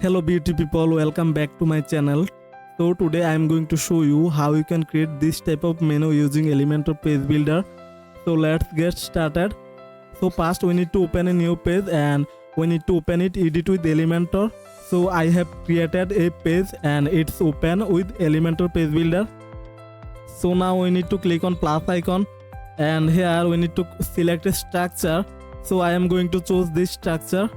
Hello beauty people, welcome back to my channel. So today I am going to show you how you can create this type of menu using Elementor page builder. So let's get started. So first we need to open a new page and we need to open it edit with Elementor. So I have created a page and it's open with Elementor page builder. So now we need to click on plus icon and here we need to select a structure. So I am going to choose this structure.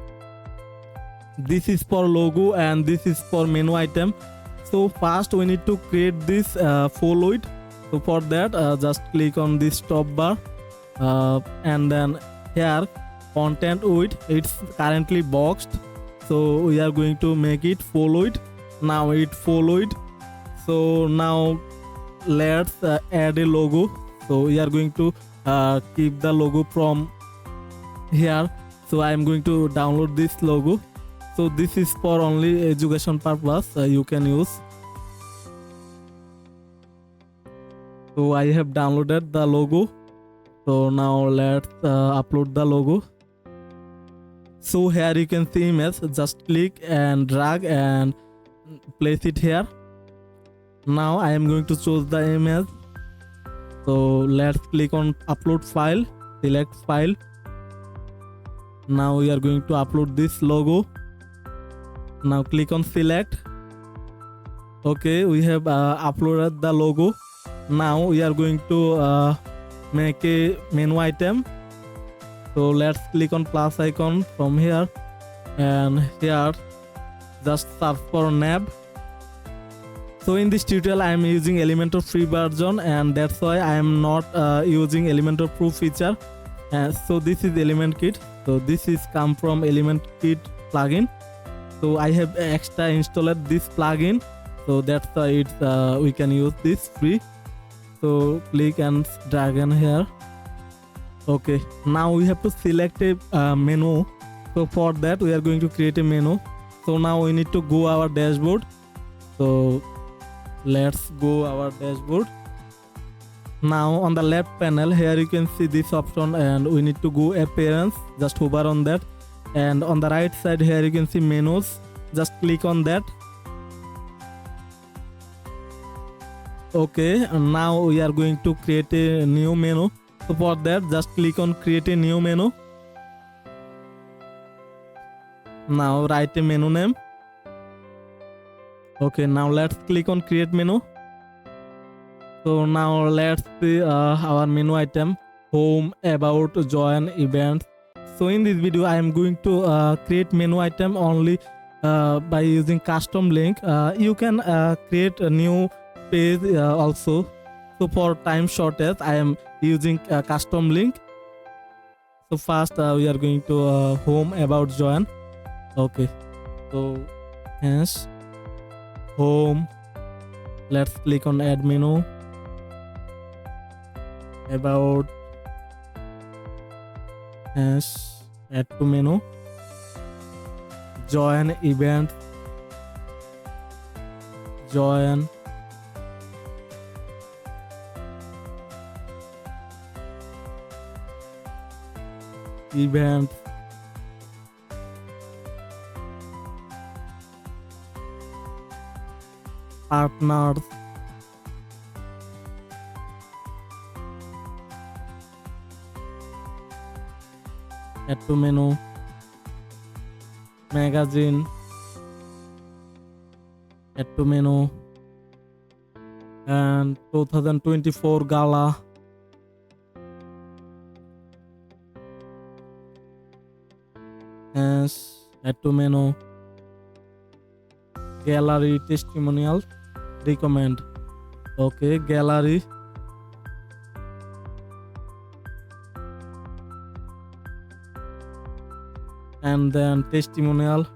This is for logo and this is for menu item. So first we need to create this fluid. So for that just click on this top bar and then here content width, it's currently boxed, so we are going to make it fluid. Now it fluid. So now let's add a logo. So we are going to keep the logo from here. So I am going to download this logo. So this is for only education purpose, you can use. So I have downloaded the logo. So now let's upload the logo. So here you can see image, just click and drag and place it here. Now I am going to choose the image. So let's click on upload file, select file. Now we are going to upload this logo. Now click on select. Okay, we have uploaded the logo. Now we are going to make a menu item. So let's click on plus icon from here and here just search for nav. So in this tutorial I am using Elementor free version and that's why I am not using Elementor Pro feature. So this is Element Kit. So this is come from Element Kit plugin. So I have extra installed this plugin, so that's why it's we can use this free. So click and drag in here. Okay, now we have to select a menu. So for that we are going to create a menu. So now we need to go our dashboard. So let's go our dashboard. Now on the left panel here you can see this option and we need to go appearance, just hover on that. And on the right side here you can see menus, just click on that. Okay, and now we are going to create a new menu. So for that just click on create a new menu. Now write a menu name. Okay, now let's click on create menu. So now let's see our menu item: home, about, join, events. So in this video I am going to create menu item only by using custom link. You can create a new page also. So for time shortage I am using a custom link. So first we are going to home, about, join. Okay, so hence home, let's click on add menu, about, yes, add to menu, join, event, join, event, partners, add to menu, magazine, add to menu, and 2024 gala, yes, add to menu, gallery, testimonial, recommend. Okay, gallery, and then testimonial,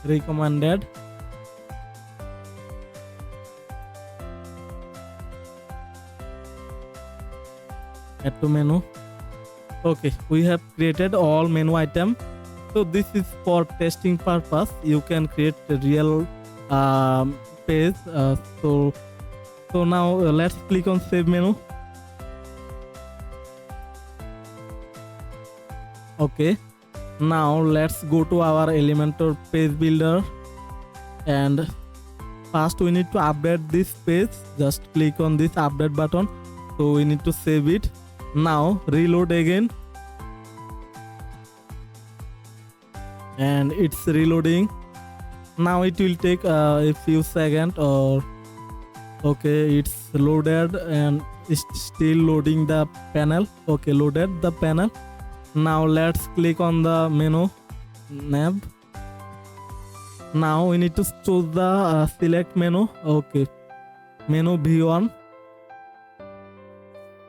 recommended, add to menu. Okay, we have created all menu item. So this is for testing purpose. You can create a real page. So now let's click on save menu. Okay, now let's go to our Elementor page builder, and first we need to update this page. Just click on this update button. So we need to save it. Now reload again, and it's reloading. Now it will take a few seconds, or okay, it's loaded and it's still loading the panel. Okay, loaded the panel. Now let's click on the menu nav. Now we need to choose the select menu. Okay, menu V1.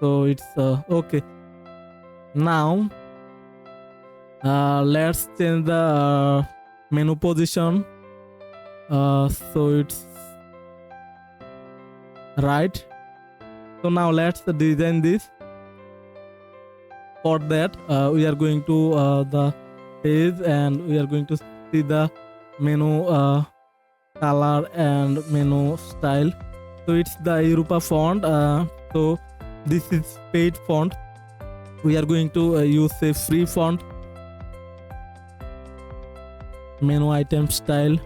So it's okay. Now let's change the menu position. So it's right. So now let's design this. For that we are going to the page, and we are going to see the menu color and menu style. So it's the Europa font. So this is paid font. We are going to use a free font. Menu item style,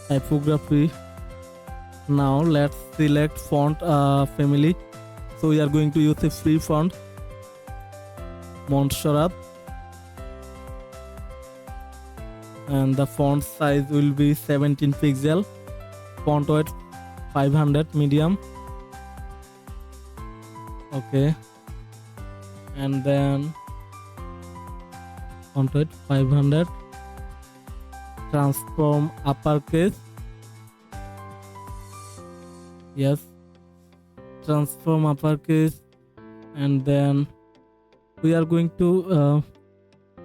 typography. Now let's select font family. So we are going to use a free font, Montserrat, and the font size will be 17 pixel. Font weight 500 medium. Okay, and then font weight 500. Transform uppercase. Yes, transform uppercase, and then we are going to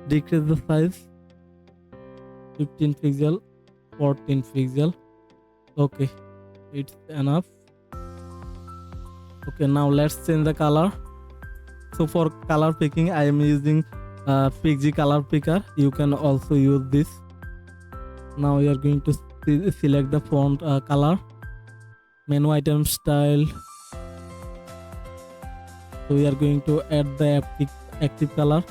decrease the size 15 pixel, 14 pixel. Okay, it's enough. Okay, now let's change the color. So for color picking, I am using PG color picker. You can also use this. Now we are going to select the font color, menu item style. So we are going to add the active color.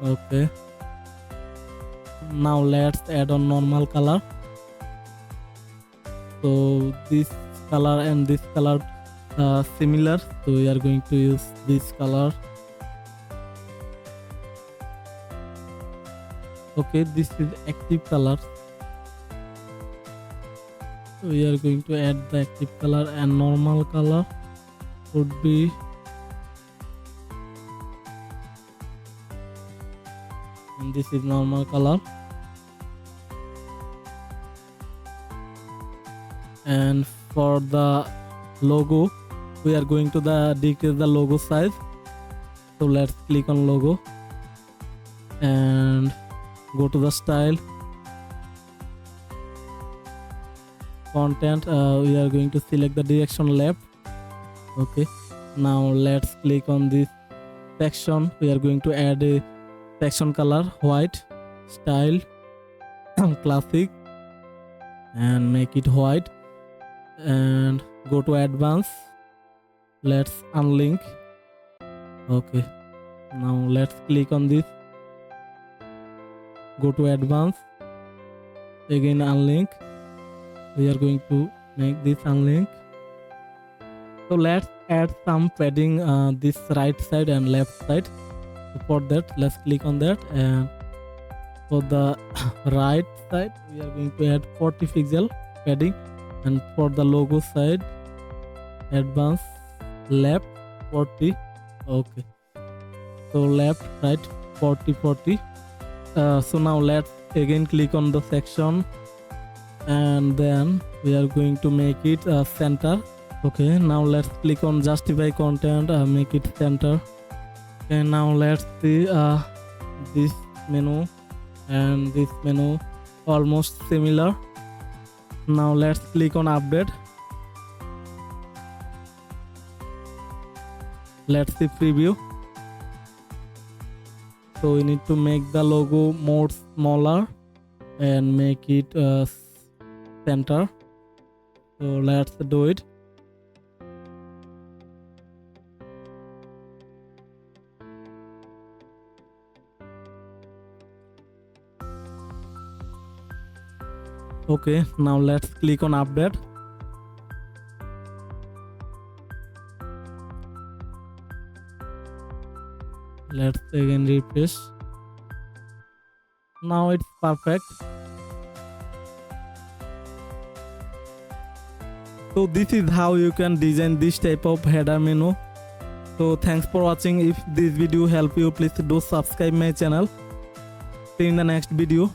Okay, now let's add on normal color. So this color and this color similar, so we are going to use this color. Okay, this is active color. We are going to add the active color, and normal color would be and this is normal color. And for the logo, we are going to decrease the logo size. So let's click on logo and go to the style, content. We are going to select the direction left. Okay, now let's click on this section. We are going to add a section color, white, style, classic, and make it white, and go to advanced. Let's unlink. Okay, now let's click on this, go to advanced, again unlink. We are going to make this unlink. So let's add some padding this right side and left side. So for that, let's click on that, and for the right side we are going to add 40 pixel padding, and for the logo side, advanced, left 40. Okay, so left, right 40. So now let's again click on the section, and then we are going to make it center. Okay, now let's click on justify content, make it center. Okay, now let's see this menu and this menu almost similar. Now let's click on update. Let's see preview. So we need to make the logo more smaller and make it center. So let's do it. Okay, now let's click on update. Let's again refresh. Now it's perfect. So this is how you can design this type of header menu. So thanks for watching. If this video help you, please do subscribe my channel. See you in the next video.